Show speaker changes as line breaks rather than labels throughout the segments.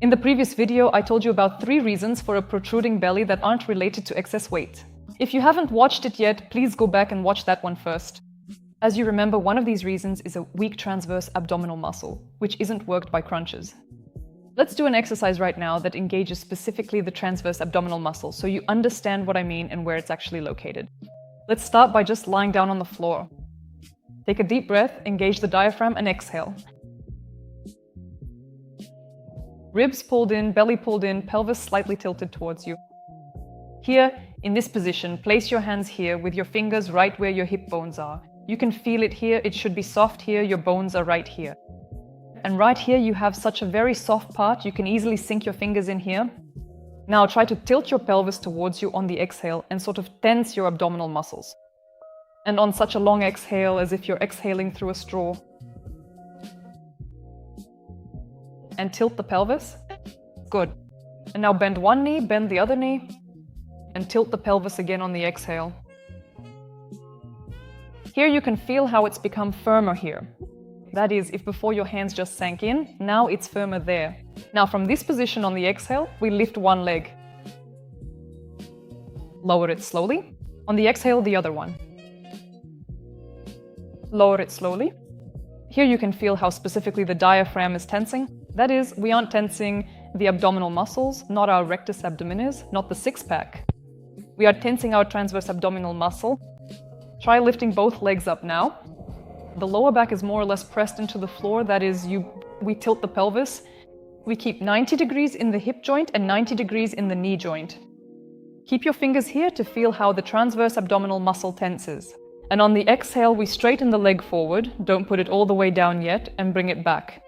In the previous video, I told you about 3 reasons for a protruding belly that aren't related to excess weight. If you haven't watched it yet, please go back and watch that one first. As you remember, one of these reasons is a weak transverse abdominal muscle, which isn't worked by crunches. Let's do an exercise right now that engages specifically the transverse abdominal muscle so you understand what I mean and where it's actually located. Let's start by just lying down on the floor. Take a deep breath, engage the diaphragm, and exhale. Ribs pulled in, belly pulled in, pelvis slightly tilted towards you. Here, in this position, place your hands here with your fingers right where your hip bones are. You can feel it here, it should be soft here, your bones are right here. And right here you have such a very soft part, you can easily sink your fingers in here. Now try to tilt your pelvis towards you on the exhale and sort of tense your abdominal muscles. And on such a long exhale, as if you're exhaling through a straw. And tilt the pelvis. Good. And now bend one knee, bend the other knee, and tilt the pelvis again on the exhale. Here you can feel how it's become firmer here. That is, if before your hands just sank in, now it's firmer there. Now from this position on the exhale, we lift one leg. Lower it slowly. On the exhale, the other one. Lower it slowly. Here you can feel how specifically the diaphragm is tensing. That is, we aren't tensing the abdominal muscles, not our rectus abdominis, not the six-pack. We are tensing our transverse abdominal muscle. Try lifting both legs up now. The lower back is more or less pressed into the floor, that is, we tilt the pelvis. We keep 90 degrees in the hip joint and 90 degrees in the knee joint. Keep your fingers here to feel how the transverse abdominal muscle tenses. And on the exhale, we straighten the leg forward, don't put it all the way down yet, and bring it back.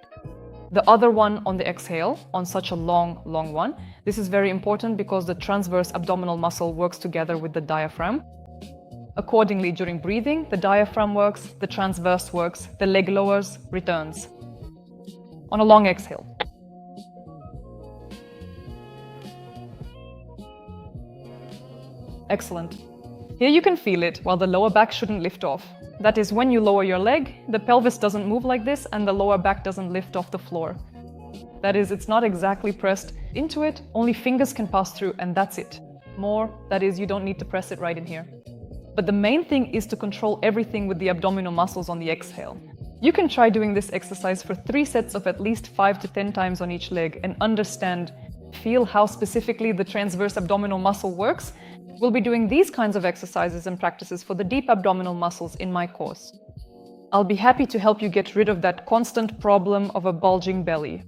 The other one on the exhale, on such a long one. This is very important because the transverse abdominal muscle works together with the diaphragm. Accordingly, during breathing, the diaphragm works, the transverse works, the leg lowers, returns. On a long exhale. Excellent. Here you can feel it, while the lower back shouldn't lift off. That is, when you lower your leg, the pelvis doesn't move like this and the lower back doesn't lift off the floor. That is, it's not exactly pressed into it, only fingers can pass through and that's it. More, that is, you don't need to press it right in here. But the main thing is to control everything with the abdominal muscles on the exhale. You can try doing this exercise for 3 sets of at least 5 to 10 times on each leg and feel how specifically the transverse abdominal muscle works. We'll be doing these kinds of exercises and practices for the deep abdominal muscles in my course. I'll be happy to help you get rid of that constant problem of a bulging belly.